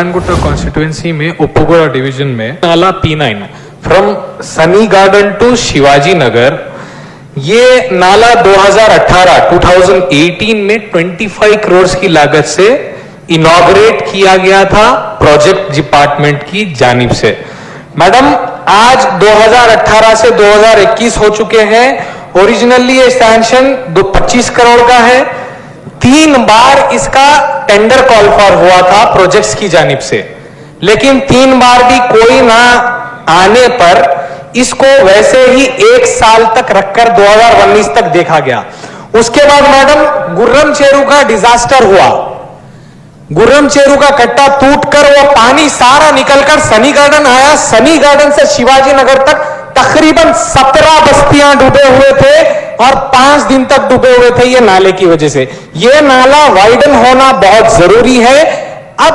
नारायणगुट्टा constituency में उप्पुगोड़ा division में नाला P9 from Sunny Garden to Shivaji Nagar, ये नाला 2018 में 25 करोड़ की लागत से इनॉग्रेट किया गया था प्रोजेक्ट डिपार्टमेंट की जानिब से। मैडम, आज 2018 से 2021 हो चुके हैं। ओरिजिनली ये सैंक्शन 25 करोड़ का है। 3 बार इसका टेंडर कॉल फॉर हुआ था प्रोजेक्ट्स की जानिब से, लेकिन 3 बार भी कोई ना आने पर इसको वैसे ही 1 साल तक रखकर 2019 तक देखा गया। उसके बाद मैडम गुर्रम चेरू का डिजास्टर हुआ। गुर्रम चेरू का कट्टा टूटकर वो पानी सारा निकलकर सनी गार्डन आया। सनी गार्डन से शिवाजी नगर तक तकरीबन 17 बस्तियां डूबे हुए थे और 5 दिन तक डूबे हुए थे ये नाले की वजह से। ये नाला वाइडन होना बहुत जरूरी है। अब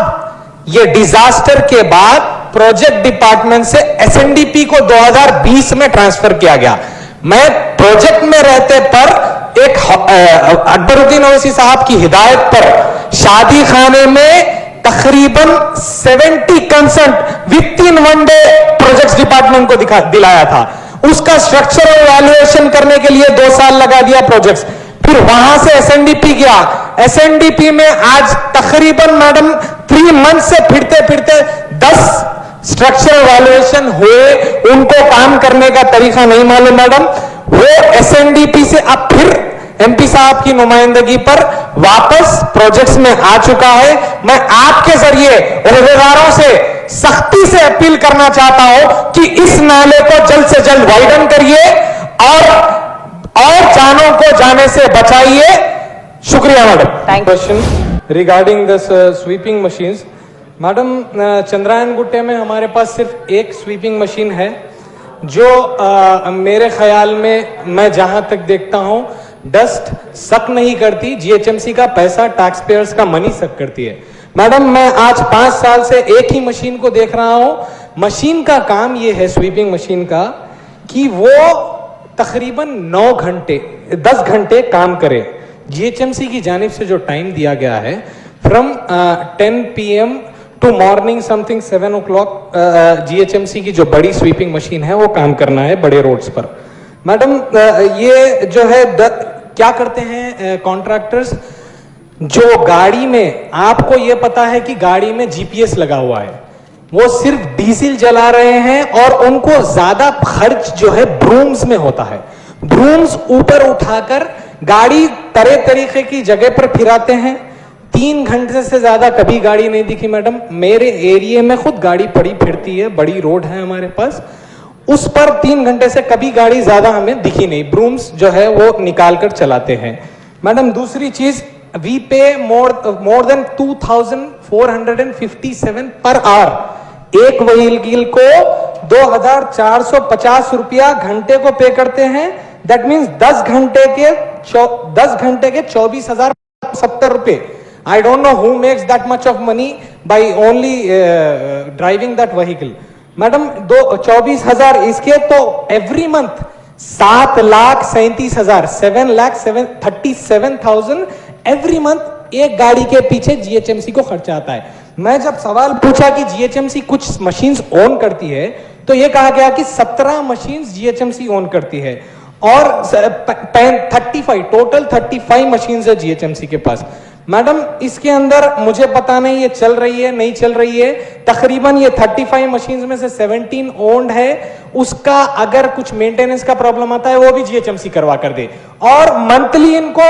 ये डिजास्टर के बाद प्रोजेक्ट डिपार्टमेंट से एसएनडीपी को 2020 में ट्रांसफर किया गया। मैं प्रोजेक्ट में रहते पर एक अकबरुद्दीन ओवैसी साहब की हिदायत पर शादी खाने में तकरीबन 70 concert with in 1 day projects department को दिलाया था। उसका स्ट्रक्चरल वैल्यूएशन करने के लिए 2 साल लगा दिया प्रोजेक्ट्स। फिर वहां से एसएनडीपी गया। एसएनडीपी में आज तकरीबन मैडम 3 मंथ से फिरते फिरते 10 स्ट्रक्चरल वैल्यूएशन हुए। उनको काम करने का तरीका नहीं मालूम मैडम। वो एसएनडीपी से अब फिर एमपी साहब की नुमाइंदगी पर वापस प्रोजेक्ट्स में आ चुका है। मैं आपके जरिए अहदेदारों से सख्ती से अपील करना चाहता हूं कि इस नाले को जल्द से जल्द वाइडन करिए और जानों को जाने से बचाइए। शुक्रिया madam. Question regarding this sweeping machines. Madam, Chandrayangutta में हमारे पास सिर्फ एक स्वीपिंग मशीन है जो मेरे ख्याल में मैं जहां तक देखता हूं डस्ट सक नहीं करती। जीएचएमसी का पैसा, टैक्स पेयर्स का मनी सक करती है। मैडम, मैं आज 5 साल से एक ही मशीन को देख रहा हूं। मशीन का काम यह है, स्वीपिंग मशीन का, कि वो तकरीबन 9 घंटे 10 घंटे काम करे। जीएचएमसी की जानिब से जो टाइम दिया गया है from 10 PM to morning something 7 o'clock, GHMC की जो बड़ी स्वीपिंग मशीन है वो काम करना है बड़े रोड्स पर। मैडम, ये जो है क्या करते हैं कॉन्ट्रैक्टर्स, जो गाड़ी में, आपको ये पता है कि गाड़ी में जीपीएस लगा हुआ है, वो सिर्फ डीजल जला रहे हैं और उनको ज्यादा खर्च जो है ब्रूम्स में होता है। ब्रूम्स ऊपर उठाकर गाड़ी तरह तरीके की जगह पर फिराते हैं। 3 घंटे से ज्यादा कभी गाड़ी नहीं दिखी मैडम। मेरे एरिया में खुद गाड़ी पड़ी फिरती है, बड़ी रोड है हमारे पास, उस पर 3 घंटे से कभी गाड़ी ज्यादा हमें दिखी नहीं। ब्रूम्स जो है वो निकाल कर चलाते हैं। मैडम, दूसरी चीज, वी पे मोर देन 2457 पर आवर। एक व्हीकल को 2450 रुपया घंटे को पे करते हैं। दैट मीन्स 10 घंटे के 24,070 रुपए। I don't know who makes that much of money by only driving that vehicle. Madam, 24,000 इसके तो एवरी मंथ 7,37,000 7,37,000 एवरी मंथ एक गाड़ी के पीछे जीएचएमसी को खर्चा आता है। मैं जब सवाल पूछा कि जीएचएमसी कुछ मशीन्स ओन करती है तो यह कहा गया कि 17 मशीन्स जीएचएमसी ओन करती है और 35 मशीन्स है जीएचएमसी के पास। मैडम, इसके अंदर मुझे पता नहीं ये चल रही है नहीं चल रही है। तकरीबन ये 35 मशीन्स में से 17 ओन्ड है। उसका अगर कुछ मेंटेनेंस का प्रॉब्लम आता है वो भी जीएचएमसी करवा कर दे और मंथली इनको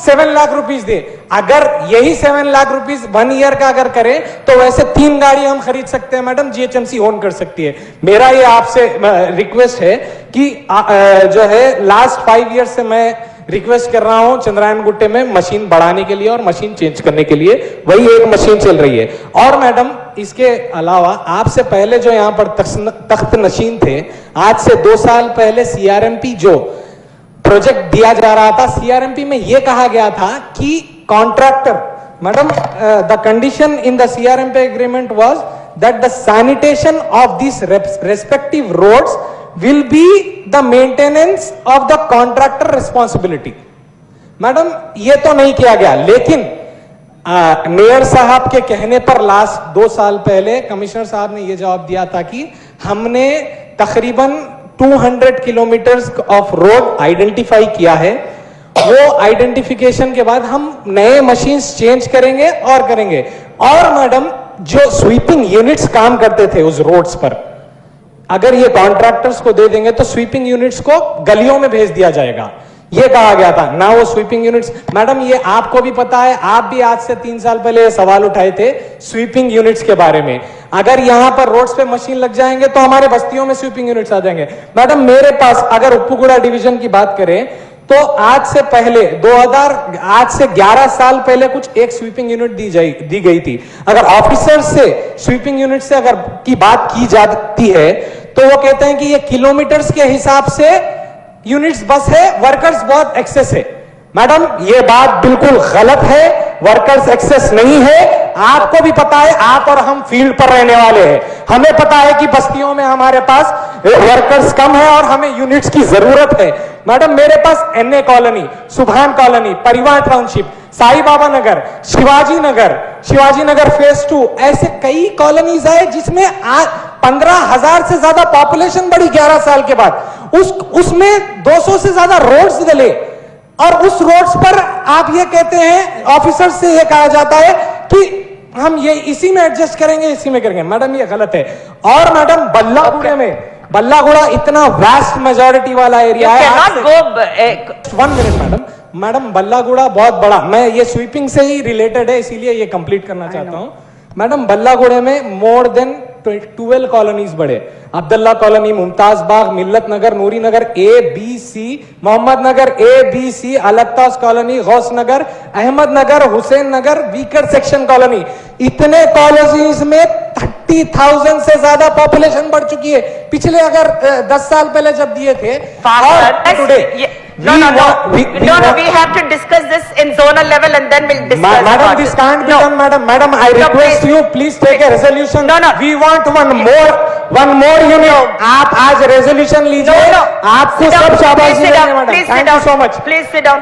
7 लाख रुपीस दे। अगर यही 7 लाख रुपीस 1 ईयर का अगर करें तो वैसे 3 गाड़ी हम खरीद सकते हैं मैडम, जीएचएमसी ओन कर सकती है। मेरा ये आपसे रिक्वेस्ट है कि जो है लास्ट 5 ईयर से मैं रिक्वेस्ट कर रहा हूं चंद्रायन-गुट्टे में मशीन बढ़ाने के लिए और मशीन चेंज करने के लिए। वही एक मशीन चल रही है। और मैडम, इसके अलावा आपसे पहले जो यहां पर तख्त नशीन थे, आज से 2 साल पहले सीआरएमपी जो प्रोजेक्ट दिया जा रहा था, सीआरएमपी में यह कहा गया था कि contractor, madam, the condition in the CRMP agreement was that the sanitation of this respective roads will be the maintenance of the contractor responsibility. Madam, ये तो नहीं किया गया, लेकिन मेयर साहब के कहने पर लास्ट 2 साल पहले कमिश्नर साहब ने यह जवाब दिया था कि हमने तकरीबन 200 किलोमीटर ऑफ रोड आइडेंटिफाई किया है। वो आइडेंटिफिकेशन के बाद हम नए मशीन्स चेंज करेंगे और करेंगे। और मैडम, जो स्वीपिंग यूनिट्स काम करते थे उस रोड्स पर, अगर ये कॉन्ट्रैक्टर्स को दे देंगे तो स्वीपिंग यूनिट्स को गलियों में भेज दिया जाएगा, ये कहा गया था ना। वो स्वीपिंग यूनिट्स, मैडम ये आपको भी पता है, आप भी आज से 3 साल पहले सवाल उठाए थे स्वीपिंग यूनिट्स के बारे में। अगर यहां पर रोड्स पे मशीन लग जाएंगे तो हमारे बस्तियों में स्वीपिंग यूनिट्स आ जाएंगे। मैडम मेरे पास, अगर उप्पुगुड़ा डिवीजन की बात करें तो आज से पहले आज से 11 साल पहले कुछ एक स्वीपिंग यूनिट दी गई थी। अगर ऑफिसर से स्वीपिंग यूनिट से अगर की बात की जाती है तो वो कहते हैं कि ये किलोमीटर्स के हिसाब से यूनिट्स बस है, वर्कर्स बहुत एक्सेस है। मैडम ये बात बिल्कुल गलत है, वर्कर्स एक्सेस नहीं है। आपको भी पता है, आप और हम फील्ड पर रहने वाले हैं, हमें पता है कि बस्तियों में हमारे पास वर्कर्स कम है और हमें यूनिट्स की जरूरत है। मैडम मेरे पास NA कॉलोनी, सुभान कॉलोनी, परिवार टाउनशिप, साई बाबा नगर, शिवाजी नगर फेज 2, ऐसे कई कॉलोनीज है जिसमें 15,000 से ज्यादा पॉपुलेशन बढ़ी 11 साल के बाद। उसमें 200 से ज्यादा रोड्स डले और उस रोड्स पर आप ये कहते हैं, ऑफिसर से ये कहा जाता है कि हम ये इसी में एडजस्ट करेंगे, इसी में करेंगे। मैडम ये गलत है। और मैडम बल्लागुड़ा इतना वास्ट मेजॉरिटी वाला एरिया है। 1 मिनट मैडम, बल्लागुड़ा बहुत बड़ा, मैं ये स्वीपिंग से ही रिलेटेड है इसीलिए ये कंप्लीट करना चाहता हूं। मैडम बल्लागुड़े में मोर देन 12 कॉलोनीज बढ़े। अब्दुल्ला कॉलोनी, मुमताज बाग, मिल्लत नगर, नूरी नगर ABC, मोहम्मद नगर ABC, अलताज कॉलोनी, गौस नगर, अहमद नगर, हुसैन नगर, वीकर सेक्शन कॉलोनी, इतने कॉलोनीज में 30,000 से ज्यादा पॉपुलेशन बढ़ चुकी है। पिछले अगर 10 साल पहले जब दिए थे today No, we have to discuss this in zonal level and then we'll discuss. Madam, this can't be done, madam. I request you, please take a resolution. No. We want one more unit. आप आज resolution लीजिए. आपको सब शाबाशी देंगे, madam. Thank you so much. Please sit down.